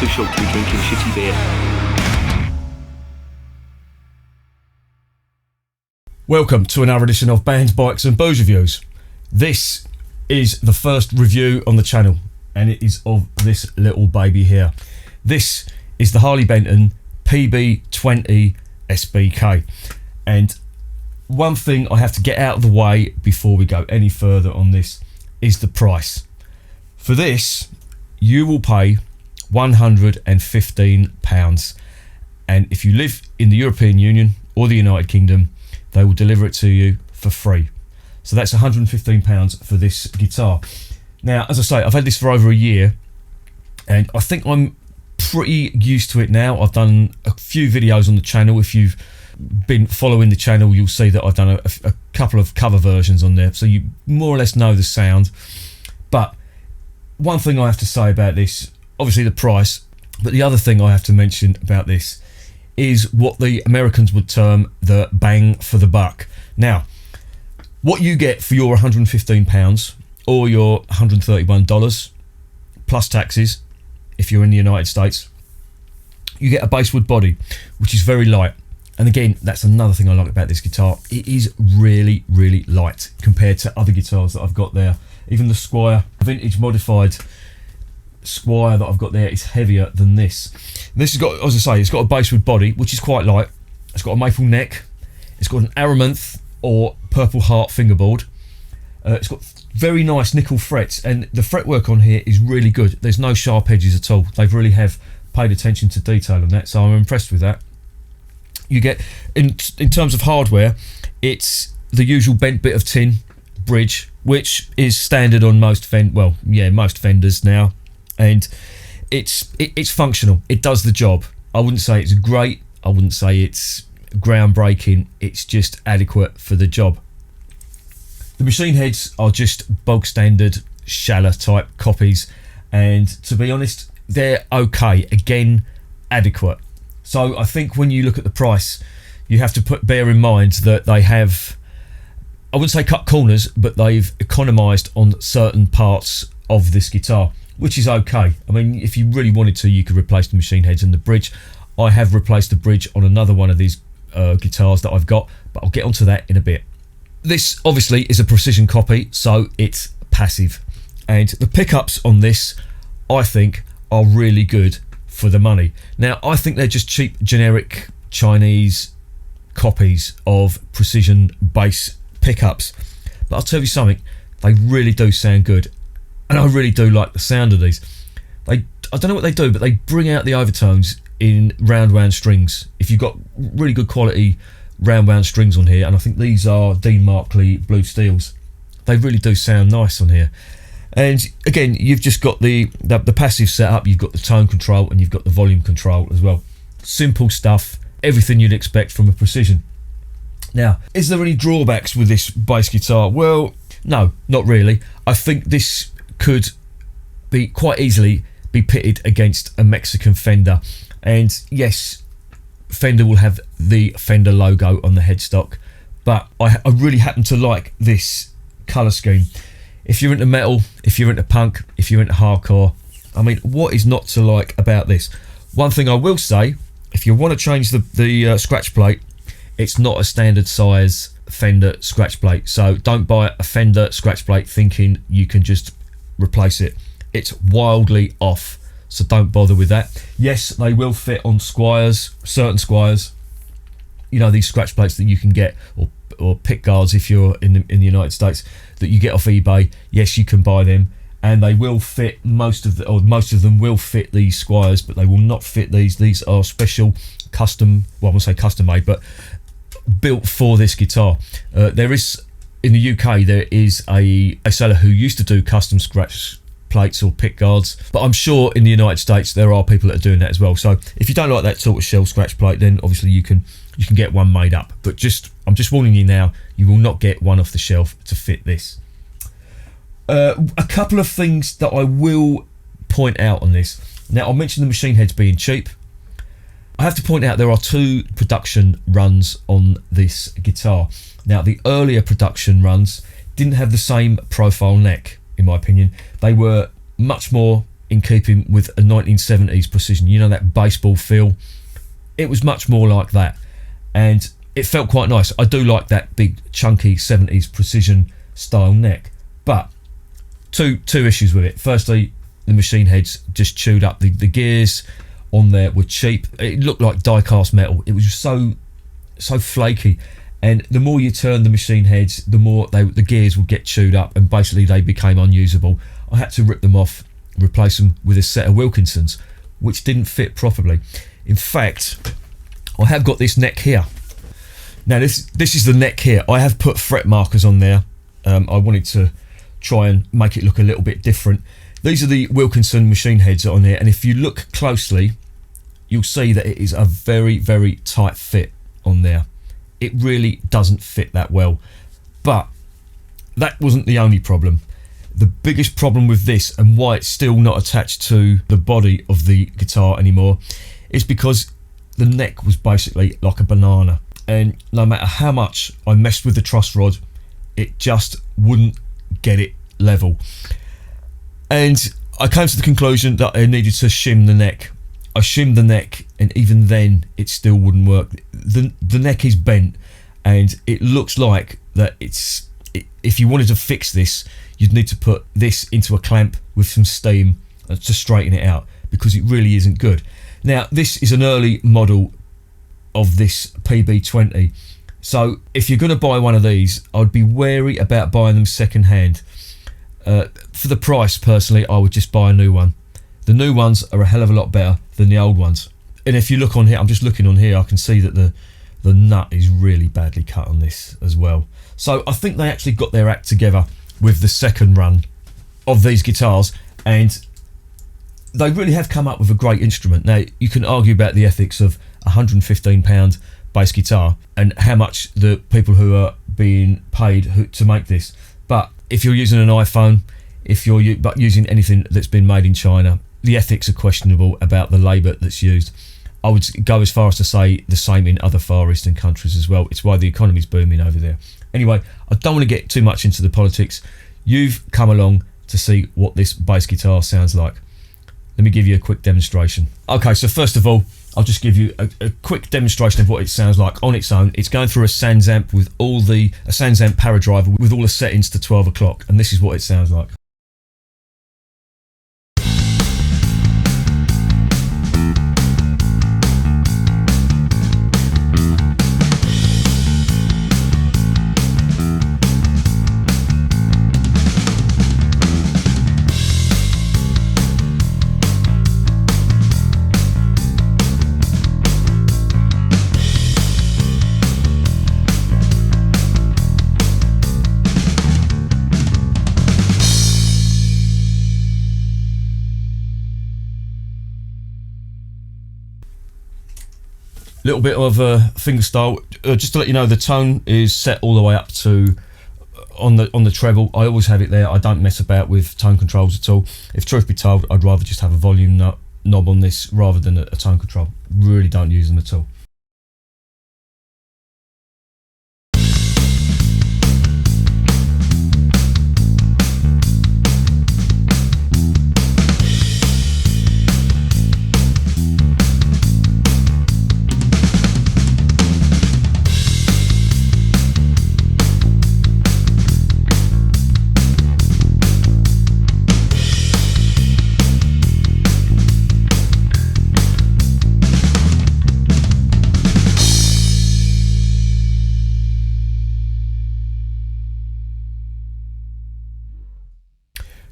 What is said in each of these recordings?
too short to be drinking shitty beer. Welcome to another edition of Bands, Bikes and Booze Reviews. This is the first review on the channel, and it is of this little baby here. This is the Harley Benton PB20 SBK, and one thing I have to get out of the way before we go any further on this is the price. For this, you will pay £115, and if you live in the European Union or the United Kingdom, they will deliver it to you for free. So that's £115 for this guitar. Now, as I say, I've had this for over a year, and I think I'm pretty used to it now. I've done a few videos on the channel. If you've been following the channel, you'll see that I've done a couple of cover versions on there, so you more or less know the sound. But one thing I have to say about this, obviously the price, but the other thing I have to mention about this is what the Americans would term the bang for the buck. Now, what you get for your £115 or your $131 plus taxes, if you're in the United States, you get a Basswood body, which is very light. And again, that's another thing I like about this guitar. It is really, really light compared to other guitars that I've got there. Even the Squire, vintage modified Squire that I've got there is heavier than this. And this has got, as I say, it's got a Basswood body, which is quite light. It's got a maple neck. It's got an Amaranth or purple heart fingerboard. It's got very nice nickel frets, and the fretwork on here is really good. There's no sharp edges at all. They really have paid attention to detail on that, so I'm impressed with that. You get, in terms of hardware, it's the usual bent bit of tin bridge, which is standard on most most Fenders now, and it's functional. It does the job. I wouldn't say it's great. I wouldn't say it's groundbreaking. It's just adequate for the job. The machine heads are just bog standard Schaller type copies, and to be honest, they're okay. Again, adequate. So I think when you look at the price, you have to bear in mind that they have, I wouldn't say cut corners, but they've economised on certain parts of this guitar, which is okay. I mean, if you really wanted to, you could replace the machine heads and the bridge. I have replaced the bridge on another one of these guitars that I've got, but I'll get onto that in a bit. This obviously is a precision copy, so it's passive, and the pickups on this, I think, are really good for the money. Now, I think they're just cheap, generic Chinese copies of precision bass pickups, but I'll tell you something, they really do sound good, and I really do like the sound of these. I don't know what they do, but they bring out the overtones in round wound strings. If you've got really good quality round wound strings on here, and I think these are Dean Markley Blue Steels, they really do sound nice on here. And again, you've just got the passive setup, you've got the tone control, and you've got the volume control as well. Simple stuff, everything you'd expect from a precision. Now, is there any drawbacks with this bass guitar? Well, no, not really. I think this could be quite easily be pitted against a Mexican Fender, and yes, Fender will have the Fender logo on the headstock, but I really happen to like this colour scheme. If you're into metal, if you're into punk, if you're into hardcore, I mean, what is not to like about this? One thing I will say, if you want to change the scratch plate, it's not a standard size Fender scratch plate, so don't buy a Fender scratch plate thinking you can just replace it. It's wildly off, so don't bother with that. Yes, they will fit on Squires, certain Squires, you know, these scratch plates that you can get, or pick guards if you're in the United States, that you get off eBay. Yes, you can buy them, and they will fit most of them will fit these Squires, but they will not fit these. These are special custom, well, I won't say custom made, but built for this guitar. There is, in the UK, there is a seller who used to do custom scratch plates or pick guards, but I'm sure in the United States there are people that are doing that as well. So if you don't like that sort of shell scratch plate, then obviously you can get one made up, but I'm just warning you now, you will not get one off the shelf to fit this. A couple of things that I will point out on this. Now, I mentioned the machine heads being cheap. I have to point out there are 2 production runs on this guitar. Now, the earlier production runs didn't have the same profile neck, in my opinion. They were much more in keeping with a 1970s precision, you know, that baseball feel. It was much more like that, and it felt quite nice. I do like that big chunky 70s precision style neck, but two issues with it. Firstly, the machine heads just chewed up. The gears on there were cheap. It looked like die cast metal. It was so flaky, and the more you turn the machine heads, the more the gears would get chewed up, and basically they became unusable. I had to rip them off, replace them with a set of Wilkinsons, which didn't fit properly. In fact, I have got this neck here. Now this is the neck here. I have put fret markers on there. I wanted to try and make it look a little bit different. These are the Wilkinson machine heads on here, and if you look closely, you'll see that it is a very, very tight fit on there. It really doesn't fit that well, but that wasn't the only problem. The biggest problem with this, and why it's still not attached to the body of the guitar anymore, is because the neck was basically like a banana, and no matter how much I messed with the truss rod, it just wouldn't get it level. And I came to the conclusion that I needed to shim the neck. I shimmed the neck, and even then it still wouldn't work. The neck is bent, and it looks like that if you wanted to fix this, you'd need to put this into a clamp with some steam to straighten it out, because it really isn't good. Now, this is an early model of this PB20, so if you're going to buy one of these, I'd be wary about buying them second hand. For the price, personally, I would just buy a new one. The new ones are a hell of a lot better than the old ones. And if you look on here, I'm just looking on here, I can see that the nut is really badly cut on this as well. So I think they actually got their act together with the second run of these guitars, and they really have come up with a great instrument. Now, you can argue about the ethics of £115 bass guitar and how much the people who are being paid to make this. But if you're using an iPhone, if you're using anything that's been made in China, the ethics are questionable about the labour that's used. I would go as far as to say the same in other Far Eastern countries as well. It's why the economy's booming over there. Anyway, I don't want to get too much into the politics. You've come along to see what this bass guitar sounds like. Let me give you a quick demonstration. Okay, so first of all, I'll just give you a quick demonstration of what it sounds like on its own. It's going through a Sansamp with a Sansamp Paradriver with all the settings to 12 o'clock, and this is what it sounds like. Little bit of a fingerstyle, just to let you know, the tone is set all the way up to on the treble. I always have it there. I don't mess about with tone controls at all. If truth be told, I'd rather just have a volume knob on this rather than a tone control. Really don't use them at all.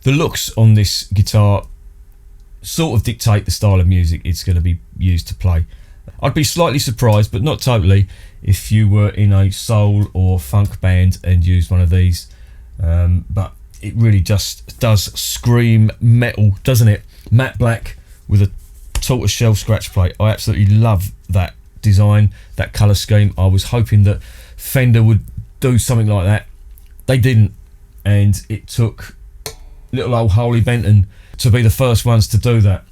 The looks on this guitar sort of dictate the style of music it's going to be used to play. I'd be slightly surprised, but not totally, if you were in a soul or funk band and used one of these. But it really just does scream metal, doesn't it? Matte black with a tortoiseshell scratch plate. I absolutely love that design, that colour scheme. I was hoping that Fender would do something like that. They didn't, and it took little old Harley Benton to be the first ones to do that.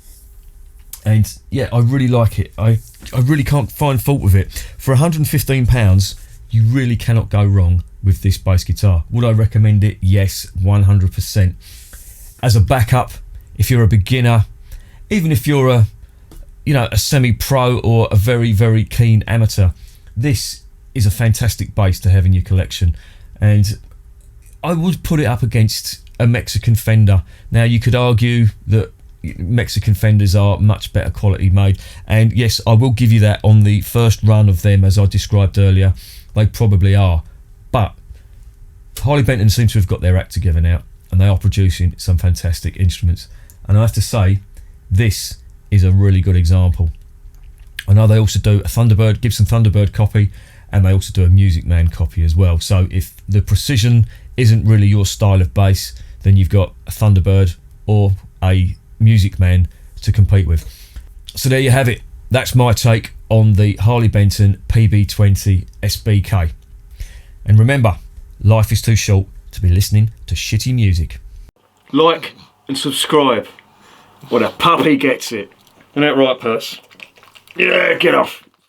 And yeah, I really like it. I really can't find fault with it. For £115, you really cannot go wrong with this bass guitar. Would I recommend it? Yes, 100%. As a backup, if you're a beginner, even if you're a semi-pro or a very, very keen amateur, this is a fantastic bass to have in your collection. And I would put it up against a Mexican Fender. Now, you could argue that Mexican Fenders are much better quality made, and yes, I will give you that. On the first run of them, as I described earlier, they probably are. But Harley Benton seem to have got their act together now, and they are producing some fantastic instruments. And I have to say, this is a really good example. I know they also do a Thunderbird, Gibson Thunderbird copy, and they also do a Music Man copy as well. So if the precision isn't really your style of bass, then you've got a Thunderbird or a Music Man to compete with. So there you have it. That's my take on the Harley Benton PB20 SBK. And remember, life is too short to be listening to shitty music. Like and subscribe. Well, the puppy gets it. Isn't that right, Purse? Yeah, get off.